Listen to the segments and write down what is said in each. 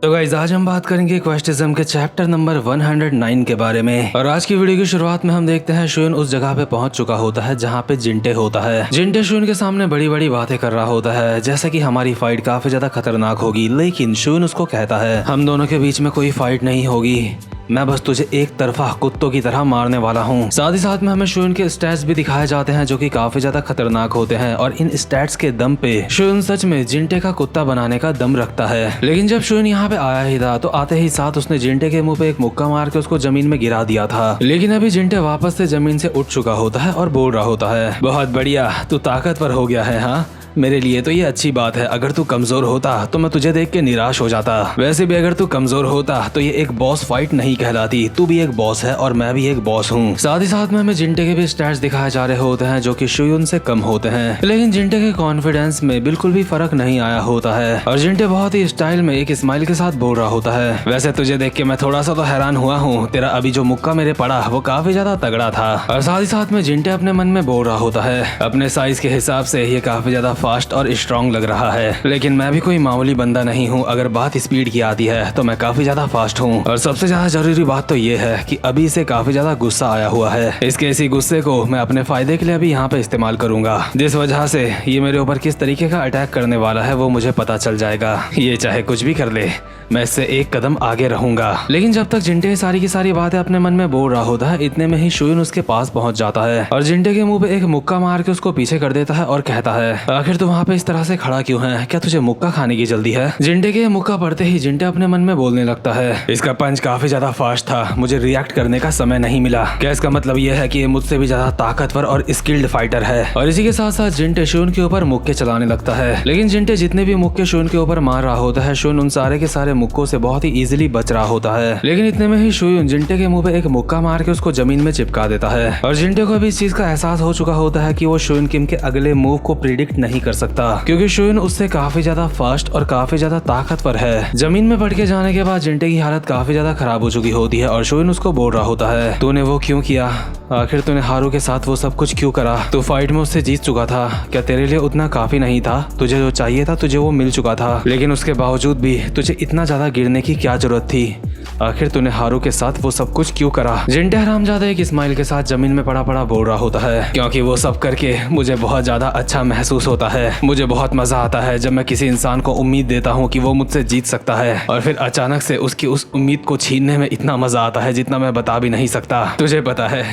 तो गाइस आज हम बात करेंगे क्वेस्टिज्म के चैप्टर नंबर 109 के बारे में। और आज की वीडियो की शुरुआत में हम देखते हैं शुन उस जगह पे पहुंच चुका होता है जहां पे जिंटे होता है। जिंटे शुन के सामने बड़ी बड़ी बातें कर रहा होता है, जैसे कि हमारी फाइट काफी ज्यादा खतरनाक होगी, लेकिन शुन उसको कहता है हम दोनों के बीच में कोई फाइट नहीं होगी, मैं बस तुझे एक तरफा कुत्तों की तरह मारने वाला हूँ। साथ ही साथ में हमें शुन के स्टैट्स भी दिखाए जाते हैं जो कि काफी ज्यादा खतरनाक होते हैं, और इन स्टैट्स के दम पे शुन सच में जिंटे का कुत्ता बनाने का दम रखता है। लेकिन जब शुन यहाँ पे आया ही था तो आते ही साथ उसने जिंटे के मुंह पे एक मुक्का मार के उसको जमीन में गिरा दिया था। लेकिन अभी जिंटे वापस से जमीन से उठ चुका होता है और बोल रहा होता है बहुत बढ़िया, तू ताकतवर हो गया है। हाँ, मेरे लिए तो ये अच्छी बात है, अगर तू कमजोर होता तो मैं तुझे देख के निराश हो जाता। वैसे भी अगर तू कमजोर होता तो ये एक बॉस फाइट नहीं कहलाती, तू भी एक बॉस है और मैं भी एक बॉस हूँ। साथ ही साथ में हमें जिंटे के भी स्टैट्स दिखाए जा रहे होते हैं जो कि शुन से कम होते हैं, लेकिन जिंटे के कॉन्फिडेंस में बिल्कुल भी फर्क नहीं आया होता है। और जिंटे बहुत ही स्टाइल में एक स्माइल के साथ बोल रहा होता है वैसे तुझे देख के मैं थोड़ा सा तो हैरान हुआ हूँ, तेरा अभी जो मुक्का मेरे पड़ा वो काफी ज्यादा तगड़ा था। और साथ ही साथ में जिंटे अपने मन में बोल रहा होता है अपने साइज के हिसाब से ये काफी ज्यादा फास्ट और स्ट्रॉन्ग लग रहा है, लेकिन मैं भी कोई मामूली बंदा नहीं हूँ। अगर बात स्पीड की आती है तो मैं काफी ज्यादा फास्ट हूँ। और सबसे ज्यादा जरूरी बात तो ये है कि अभी से काफी ज्यादा गुस्सा आया हुआ है, इसके इसी गुस्से को मैं अपने फायदे के लिए अभी यहाँ पे इस्तेमाल करूंगा, जिस वजह से ये मेरे ऊपर किस तरीके का अटैक करने वाला है वो मुझे पता चल जाएगा। ये चाहे कुछ भी कर ले, मैं इससे एक कदम आगे रहूंगा। लेकिन जब तक जिंटे सारी की सारी बातें अपने मन में बोल रहा होता है, इतने में ही शुन उसके पास पहुंच जाता है और जिंटे के मुंह पे एक मुक्का मार के उसको पीछे कर देता है और कहता है आखिर तू वहाँ पे इस तरह से खड़ा क्यों है, क्या तुझे मुक्का खाने की जल्दी है। जिंटे के मुक्का पड़ते ही जिंटे अपने मन में बोलने लगता है इसका पंच काफी ज्यादा फास्ट था, मुझे रिएक्ट करने का समय नहीं मिला। क्या इसका मतलब ये है कि ये मुझसे भी ज्यादा ताकतवर और स्किल्ड फाइटर है। और इसी के साथ साथ जिंटे शुन के ऊपर मुक्के चलाने लगता है, लेकिन जिंटे जितने भी मुक्के शुन के ऊपर मार रहा होता है शुन उन सारे के सारे मुक्कों से बहुत ही इजीली बच रहा होता है। लेकिन इतने में ही शुन जिंटे के मुंह पे एक मुक्का मार के उसको जमीन में चिपका देता है। और जिंटे को भी इस चीज का एहसास हो चुका होता है कि वो शुन किम के अगले मूव को प्रिडिक्ट नहीं कर सकता, क्योंकि शुन उससे काफी ज्यादा फास्ट और काफी ज्यादा ताकतवर है। जमीन में पड़ के जाने के बाद जिंटे की हालत काफी ज्यादा खराब हो चुकी होती है और शुन उसको बोल रहा होता है तूने वो क्यों किया, आखिर तूने हारू के साथ वो सब कुछ क्यों करा, तू फाइट में उससे जीत चुका था, क्या तेरे लिए उतना काफी नहीं था, तुझे जो चाहिए था तुझे वो मिल चुका था, लेकिन उसके बावजूद भी तुझे इतना ज्यादा गिरने की क्या जरूरत थी, आखिर तूने हारू के साथ वो सब कुछ क्यों करा। जिंटे हरामजादा एक स्माइल के साथ जमीन में पड़ा पड़ा बोल रहा होता है क्योंकि वो सब करके मुझे बहुत ज्यादा अच्छा महसूस होता है, मुझे बहुत मजा आता है जब मैं किसी इंसान को उम्मीद देता हूँ कि वो मुझसे जीत सकता है और फिर अचानक से उसकी उस उम्मीद को छीनने में इतना मजा आता है जितना मैं बता भी नहीं सकता। तुझे पता है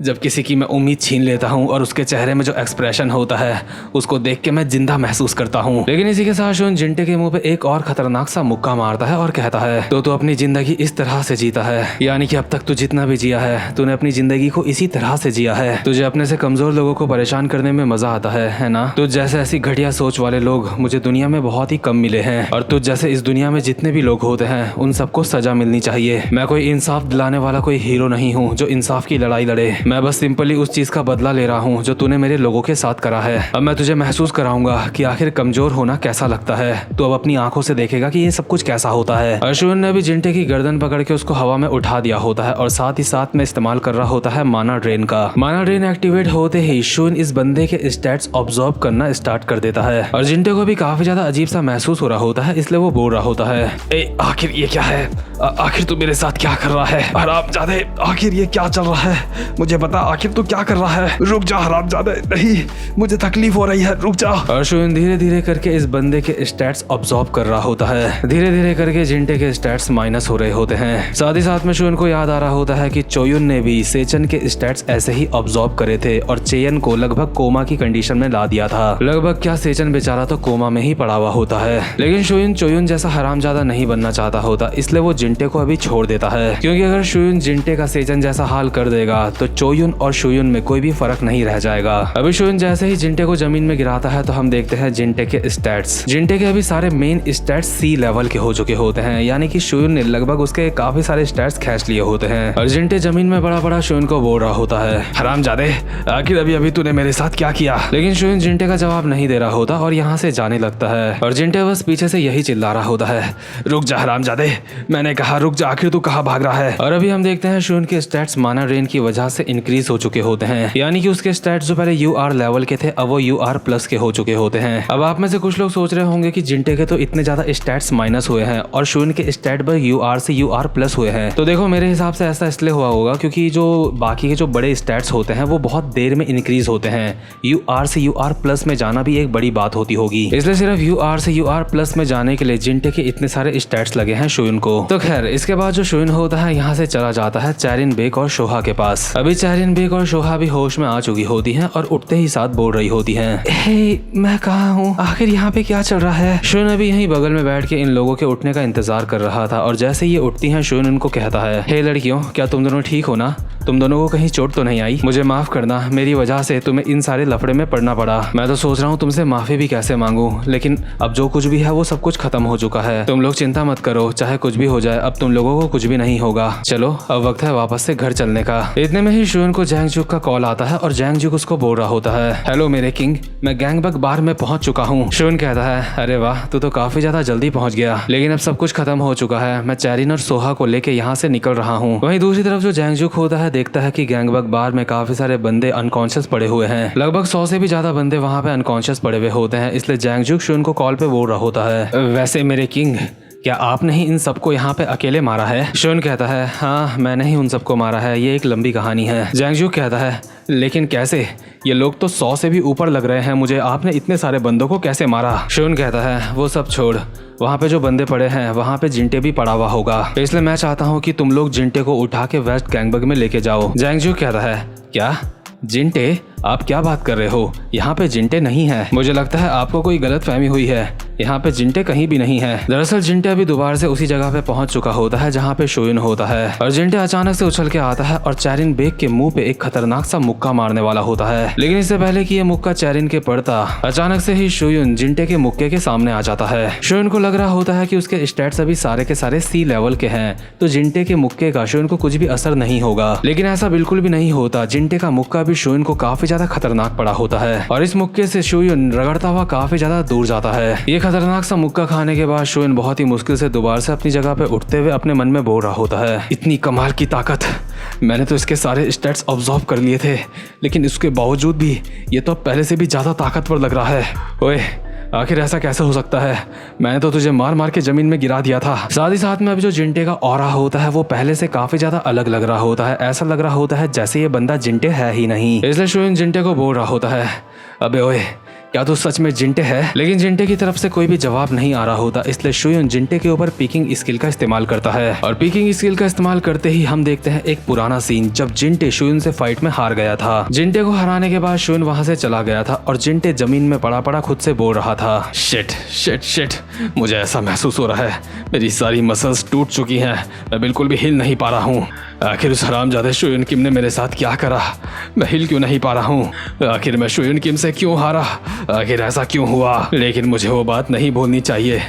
जब किसी की मैं उम्मीद छीन लेता हूँ और उसके चेहरे में जो एक्सप्रेशन होता है उसको देख के मैं जिंदा महसूस करता हूँ। लेकिन इसी के साथ शुन जिंटे के मुंह पे एक और खतरनाक सा मुक्का मारता है और कहता है तो तू अपनी जिंदगी इस तरह से जीता है, यानी कि अब तक तू जितना भी जिया है तूने अपनी जिंदगी को इसी तरह से जिया है, तुझे अपने से कमजोर लोगों को परेशान करने में मजा आता है ना। तुझ जैसे ऐसी घटिया सोच वाले लोग मुझे दुनिया में बहुत ही कम मिले हैं, और तुझ जैसे इस दुनिया में जितने भी लोग होते हैं उन सबको सजा मिलनी चाहिए। मैं कोई इंसाफ दिलाने वाला कोई हीरो नहीं हूँ जो इंसाफ की लड़ाई लड़े, मैं बस सिंपली उस चीज का बदला ले रहा हूँ जो तूने मेरे लोगों के साथ करा है। अब मैं तुझे महसूस कराऊंगा कि आखिर कमजोर होना कैसा लगता है, तो अब अपनी आंखों से देखेगा कि ये सब कुछ कैसा होता है। अर्जुन ने भी जिंटे की गर्दन पकड़ के उसको हवा में उठा दिया होता है और साथ ही साथ में इस्तेमाल कर रहा होता है माना ड्रेन का। माना ड्रेन एक्टिवेट होते ही शुन इस बंदे के स्टैट्स ऑब्जर्व करना स्टार्ट कर देता है और जिंटे को भी काफी ज्यादा अजीब सा महसूस हो रहा होता है, इसलिए वो बोल रहा होता है आखिर ये क्या है, आखिर तू मेरे साथ क्या कर रहा है हरामजादे, आखिर ये क्या चल रहा है, मुझे बता आखिर तू क्या कर रहा है, रुक जा हरामजादे, नहीं मुझे तकलीफ हो रही है, रुक जा। अर्जुन धीरे धीरे करके इस बंदे के स्टैट्स ऑब्जर्व कर रहा होता है, धीरे धीरे करके जिंटे के स्टैट्स माइनस हो रहे होते हैं। साथ ही साथ में शुन को याद आ रहा होता है कि चोयुन ने भी सेचन के स्टैट्स ऐसे ही ऑब्जर्व करे थे और चेयन को लगभग कोमा की कंडीशन में ला दिया था। लगभग क्या सेचन बेचारा तो कोमा में ही पड़ा हुआ होता है, लेकिन शुन चोयुन जैसा हरामजादा नहीं बनना चाहता होता, इसलिए वो जिंटे को अभी छोड़ देता है, क्योंकि अगर शुन जिंटे का सेचन जैसा हाल कर देगा तो चोयुन और शुन में कोई भी फर्क नहीं रह जाएगा। अभी शुन जैसे ही जिंटे को जमीन में गिराता है तो हम देखते हैं जिंटे के स्टैट्स। जिंटे के अभी सारे मेन स्टैट्स सी लेवल के हो चुके होते हैं, यानी कि शुन ने लगभग उसके काफी सारे स्टैट्स खींच लिए होते हैं और जिंटे जमीन में बड़ा बड़ा शुन को बोल रहा होता है हरामजादे, आखिर अभी अभी तूने मेरे साथ क्या किया। लेकिन शुन जिंटे का जवाब नहीं दे रहा होता और यहाँ से जाने लगता है और जिंटे बस पीछे से यही चिल्ला रहा होता है, रुक जा हरामजादे, मैंने कहा रुक जा, आखिर तू कहाँ भाग रहा है। और अभी हम देखते हैं शून के स्टैट्स माना रेन की वजह से इंक्रीज हो चुके होते हैं, यानी कि उसके स्टैट्स जो पहले UR लेवल के थे अब वो UR प्लस के हो चुके होते हैं। अब आप में से कुछ लोग सोच रहे होंगे कि जिंटे के तो इतने ज्यादा स्टैट्स माइनस हुए हैं और शून के स्टैट पर UR से UR प्लस हुए हैं। तो देखो मेरे हिसाब से ऐसा इसलिए हुआ होगा क्योंकि जो बाकी के जो बड़े स्टैट्स होते हैं वो बहुत देर में इंक्रीज होते हैं। UR से UR प्लस में जाना भी एक बड़ी बात होती होगी, इसलिए सिर्फ UR से UR प्लस में जाने के लिए जिंटे के इतने सारे स्टैट्स लगे हैं शून को। तो खैर इसके बाद जो शून होता है यहाँ से चला जाता है चैरिन बेक और शोहा के पास। अभी चैरिन बेक और शोहा भी होश में आ चुकी होती हैं और उठते ही साथ बोल रही होती हैं, हे मैं कहाँ हूँ, आखिर यहाँ पे क्या चल रहा है। शून अभी यहीं बगल में बैठ के इन लोगों के उठने का इंतजार कर रहा था और जैसे ये उठती हैं शून उनको कहता है, हे लड़कियों, क्या तुम दोनों ठीक हो ना, तुम दोनों को कहीं चोट तो नहीं आई, मुझे माफ करना, मेरी वजह से तुम्हें इन सारे लफड़े में पड़ना पड़ा। मैं तो सोच रहा हूँ तुमसे माफी भी कैसे मांगू, लेकिन अब जो कुछ भी है वो सब कुछ खत्म हो चुका है। तुम लोग चिंता मत करो, चाहे कुछ भी हो जाए अब तुम लोगों को कुछ भी नहीं होगा। चलो अब वक्त है वापस से घर चलने का। इतने में ही शून को जैंगजुक का कॉल आता है और जैंगजुक उसको बोल रहा होता है, हेलो मेरे किंग, मैं गैंगबक बार में पहुंच चुका हूँ। शून कहता है, अरे वाह, तू तो काफी ज्यादा जल्दी पहुंच गया, लेकिन अब सब कुछ खत्म हो चुका है, मैं चैरिन और सोहा को लेके यहाँ से निकल रहा हूँ। वहीं दूसरी तरफ जो जैंगजुक होता है देखता है कि गैंगबक बार में काफी सारे बंदे अनकॉन्शियस पड़े हुए हैं, लगभग 100 से भी ज्यादा बंदे वहाँ पे अनकॉन्शियस पड़े हुए होते हैं, इसलिए जैंगजुक शून को कॉल पे बोल रहा होता है, वैसे मेरे किंग, क्या आपने ही इन सबको यहाँ पे अकेले मारा है। शून कहता है, हाँ मैंने ही उन सबको मारा है, ये एक लंबी कहानी है। जैंगजुक कहता है, लेकिन कैसे, ये लोग तो 100 से भी ऊपर लग रहे हैं मुझे, आपने इतने सारे बंदों को कैसे मारा। शून कहता है, वो सब छोड़, वहाँ पे जो बंदे पड़े हैं वहाँ पे जिंटे भी पड़ा हुआ होगा, इसलिए मैं चाहता हूँ कि तुम लोग जिंटे को उठा के वेस्ट गैंगबक में लेके जाओ। जैंगजुक कहता है, क्या जिंटे, आप क्या बात कर रहे हो, यहाँ पे जिंटे नहीं है, मुझे लगता है आपको कोई गलत फहमी हुई है, यहाँ पे जिंटे कहीं भी नहीं है। दरअसल जिंटे अभी दोबारा से उसी जगह पे पहुंच चुका होता है जहाँ पे शोयन होता है और जिंटे अचानक से उछल के आता है और चैरिन बेक के मुंह पे एक खतरनाक सा मुक्का मारने वाला होता है, लेकिन इससे पहले कि ये मुक्का चैरिन के पड़ता, अचानक से ही शोयन जिंटे के मुक्के के सामने आ जाता है। शोयन को लग रहा होता है कि उसके स्टैट्स अभी सारे के सारे C लेवल के हैं, तो जिंटे के मुक्के का शोयन को कुछ भी असर नहीं होगा, लेकिन ऐसा बिल्कुल भी नहीं होता। जिंटे का मुक्का भी शोयन को काफी ज्यादा खतरनाक पड़ा होता है और इस मुक्के से शोयन रगड़ता हुआ काफी ज्यादा दूर जाता है। ये खतरनाक सा मुक्का खाने के बाद शोयन बहुत ही मुश्किल से दोबारा से अपनी जगह पे उठते हुए अपने मन में बोल रहा होता है, इतनी कमाल की ताकत, मैंने तो इसके सारे स्टैट्स ऑब्जर्व कर लिए थे, लेकिन इसके बावजूद भी ये तो पहले से भी ज्यादा ताकतवर लग रहा है। ओए आखिर ऐसा कैसे हो सकता है, मैंने तो तुझे मार मार के जमीन में गिरा दिया था। साथ ही साथ में अभी जो जिंटे का ऑरा होता है वो पहले से काफी ज्यादा अलग लग रहा होता है, ऐसा लग रहा होता है जैसे ये बंदा जिंटे है ही नहीं। इसलिए शोयन जिंटे को बोल रहा होता है, अबे ओए क्या तू सच में जिंटे है, लेकिन जिंटे की तरफ से कोई भी जवाब नहीं आ रहा होता, इसलिए शोयन जिंटे के ऊपर पीकिंग स्किल का इस्तेमाल करता है और पीकिंग स्किल का इस्तेमाल करते ही हम देखते हैं एक पुराना सीन जब जिंटे शोयन से फाइट में हार गया था। जिंटे को हराने के बाद शोयन वहां से चला गया था और जिंटे जमीन में पड़ा पड़ा खुद से बोल रहा था, शिट शिट शिट, मुझे ऐसा महसूस हो रहा है मेरी सारी मसल्स टूट चुकी हैं, मैं बिल्कुल भी हिल नहीं पा रहा हूँ, आखिर उस हरामजादे शोयन किम ने मेरे साथ क्या करा, मैं हिल क्यों नहीं पा रहा हूँ, आखिर मैं शोयन किम से क्यों हारा, आखिर ऐसा क्यों हुआ। लेकिन मुझे वो बात नहीं भूलनी चाहिए,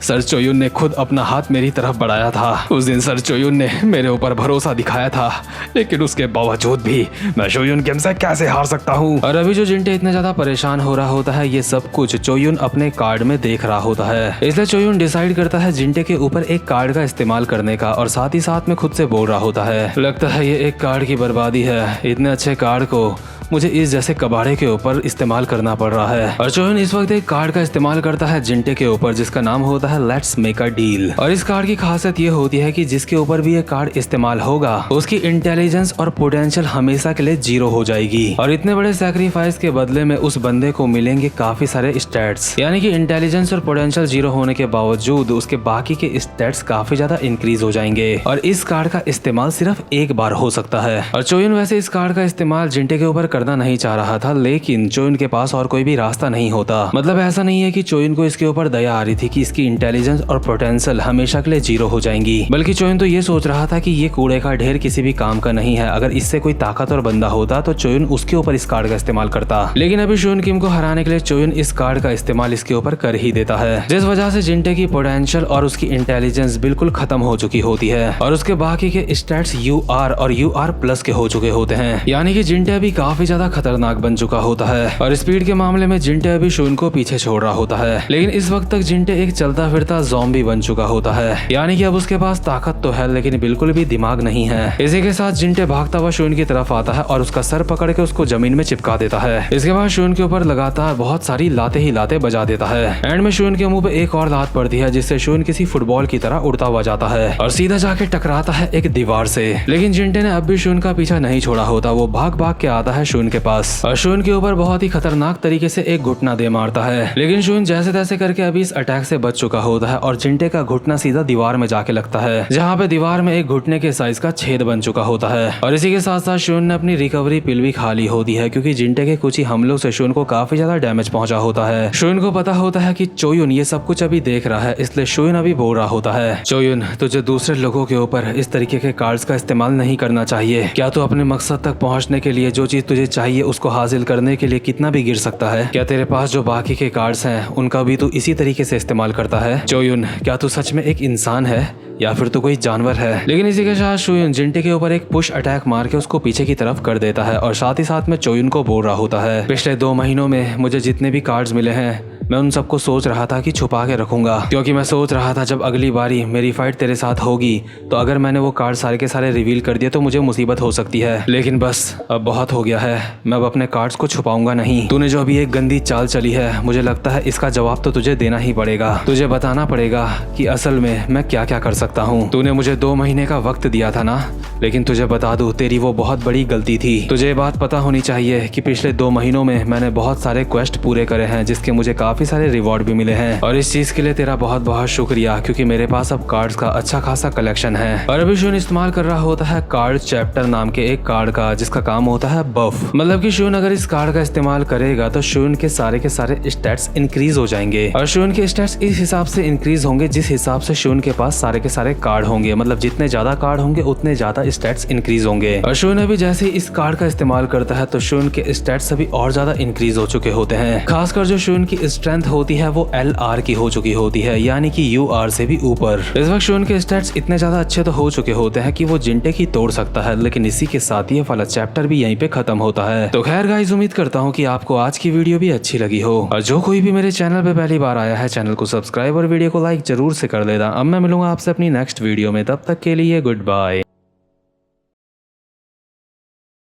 सर चोयुन ने खुद अपना हाथ मेरी तरफ बढ़ाया था, उस दिन सर चोयुन ने मेरे ऊपर भरोसा दिखाया था, लेकिन उसके बावजूद भी मैं शोयुन किम से कैसे हार सकता हूँ। और अभी जो जिंटे इतना ज्यादा परेशान हो रहा होता है ये सब कुछ चोयुन अपने कार्ड में देख रहा होता है, इसलिए चोयुन डिसाइड करता है जिंटे के ऊपर एक कार्ड का इस्तेमाल करने का और साथ ही साथ में खुद से बोल रहा होता है, लगता है ये एक कार्ड की बर्बादी है, इतने अच्छे कार्ड को मुझे इस जैसे कबाड़े के ऊपर इस्तेमाल करना पड़ रहा है। और चोयुन इस वक्त एक कार्ड का इस्तेमाल करता है जिंटे के ऊपर जिसका नाम होता है लेट्स मेक अ डील। और इस कार्ड की खासियत ये होती है कि जिसके ऊपर भी ये कार्ड इस्तेमाल होगा उसकी इंटेलिजेंस और पोटेंशियल हमेशा के लिए 0 हो जाएगी और इतने बड़े सैक्रिफाइस के बदले में उस बंदे को मिलेंगे काफी सारे स्टैट्स, यानी कि इंटेलिजेंस और पोटेंशियल 0 होने के बावजूद उसके बाकी के स्टैट्स काफी ज्यादा इंक्रीज हो जाएंगे और इस कार्ड का इस्तेमाल सिर्फ एक बार हो सकता है। और चोयुन वैसे इस कार्ड का इस्तेमाल जिंटे के ऊपर करना नहीं चाह रहा था, लेकिन चोयुन के पास और कोई भी रास्ता नहीं होता। मतलब ऐसा नहीं है कि चोयुन को इसके ऊपर दया आ रही थी कि इसकी इंटेलिजेंस और पोटेंशियल हमेशा के लिए 0 हो जाएंगी, बल्कि चोयुन तो ये सोच रहा था कि ये कूड़े का ढेर किसी भी काम का नहीं है, अगर इससे कोई ताकतवर बंदा होता तो चोयुन उसके ऊपर इस कार्ड का इस्तेमाल करता। लेकिन अभी शोयन किम को हराने के लिए चोयुन इस कार्ड का इस्तेमाल इसके ऊपर कर ही देता है, जिस वजह से जिंटे की पोटेंशियल और उसकी इंटेलिजेंस बिल्कुल खत्म हो चुकी होती है और उसके बाकी के स्टैट्स UR और UR प्लस के हो चुके होते हैं, यानी कि जिंटे अभी काफी ज्यादा खतरनाक बन चुका होता है और स्पीड के मामले में जिंटे अभी शून को पीछे छोड़ रहा होता है। लेकिन इस वक्त तक जिंटे एक चलता फिरता ज़ॉम्बी बन चुका होता है, यानी कि अब उसके पास ताकत तो है लेकिन बिल्कुल भी दिमाग नहीं है। इसी के साथ जिंटे भागता हुआ शून की तरफ आता है और उसका सर पकड़ के उसको जमीन में चिपका देता है। इसके बाद शून के ऊपर लगातार बहुत सारी लाते ही लाते बजा देता है। एंड में शून के मुंह पे एक और लात पड़ती है जिससे शून किसी फुटबॉल की तरह उड़ता हुआ जाता है और सीधा जाके टकराता है एक दीवार से। लेकिन जिंटे ने अब भी शून का पीछा नहीं छोड़ा होता। वो भाग भाग के आता है शून के पास और शून के ऊपर बहुत ही खतरनाक तरीके से एक घुटना दे मारता है। लेकिन शून जैसे तैसे करके अभी इस अटैक से बच चुका होता है और जिंटे का घुटना सीधा दीवार में जाके लगता है, जहाँ पे दीवार में एक घुटने के साइज का छेद बन चुका होता है। और इसी के साथ साथ शून ने अपनी रिकवरी पिल भी खा ली होती है क्योंकि जिंटे के कुछ ही हमलों से शून को काफी ज्यादा डैमेज पहुंचा होता है। शून को पता होता है कि चोयुन ये सब कुछ अभी देख रहा है, इसलिए शून अभी बोल रहा होता है, चोयुन तुझे दूसरे लोगों के ऊपर इस तरीके के कार्ड्स का इस्तेमाल नहीं करना चाहिए। क्या तू अपने मकसद तक पहुंचने के लिए जो चीज तुझे चाहिए उसको हासिल करने के लिए कितना भी गिर सकता है? क्या तेरे पास जो बाकी के कार्ड्स हैं उनका भी तू इसी तरीके से इस्तेमाल करता है? चोयुन क्या तू सच में एक इंसान है या फिर तो कोई जानवर है? लेकिन इसी के साथ शोयुन जिंटे के ऊपर एक पुश अटैक मार के उसको पीछे की तरफ कर देता है और साथ ही साथ में चोयुन को बोल रहा होता है, पिछले 2 महीनों में मुझे जितने भी कार्ड्स मिले हैं मैं उन सबको सोच रहा था कि छुपा के रखूंगा, क्योंकि मैं सोच रहा था जब अगली बारी मेरी फाइट तेरे साथ होगी तो अगर मैंने वो कार्ड सारे के सारे रिवील कर दिए तो मुझे मुसीबत हो सकती है। लेकिन बस अब बहुत हो गया है, मैं अब अपने कार्ड्स को छुपाऊंगा नहीं। तूने जो अभी एक गंदी चाल चली है मुझे लगता है इसका जवाब तो तुझे देना ही पड़ेगा। तुझे बताना पड़ेगा कि असल में मैं क्या क्या कर सकता हूँ। तूने मुझे 2 महीने का वक्त दिया था ना, लेकिन तुझे बता दूं तेरी वो बहुत बड़ी गलती थी। तुझे ये बात पता होनी चाहिए कि पिछले 2 महीनों में मैंने बहुत सारे क्वेस्ट पूरे करे हैं जिसके मुझे काफी सारे रिवॉर्ड भी मिले हैं और इस चीज के लिए तेरा बहुत बहुत शुक्रिया, क्योंकि मेरे पास अब कार्ड्स का अच्छा खासा कलेक्शन है। और अभी शून इस्तेमाल कर रहा होता है कार्ड चैप्टर नाम के एक कार्ड का जिसका काम होता है बफ। मतलब कि शून अगर इस कार्ड का इस्तेमाल करेगा तो शून के सारे स्टैट्स इंक्रीज हो जाएंगे और शून के स्टैट्स इस हिसाब से इंक्रीज होंगे जिस हिसाब से शून के पास सारे के सारे कार्ड होंगे। मतलब जितने ज्यादा कार्ड होंगे उतने ज्यादा स्टैट्स इंक्रीज होंगे। और शून अभी जैसे ही इस कार्ड का इस्तेमाल करता है तो शून के स्टैट्स अभी और ज्यादा इंक्रीज हो चुके होते हैं। खासकर जो शून की स्ट्रेंथ होती है वो LR की हो चुकी होती है, यानी कि UR से भी ऊपर। इस वक्त शून के स्टैट्स इतने ज्यादा अच्छे तो हो चुके होते हैं कि वो जिंटे की तोड़ सकता है। लेकिन इसी के साथ ये वाला चैप्टर भी यहीं पे खत्म होता है। तो खैर गाइस, उम्मीद करता हूँ कि आपको आज की वीडियो भी अच्छी लगी हो और जो कोई भी मेरे चैनल पे पहली बार आया है चैनल को सब्सक्राइब और वीडियो को लाइक जरूर से कर लेना। अब मैं मिलूंगा आपसे अपनी नेक्स्ट वीडियो में, तब तक के लिए गुड बाय।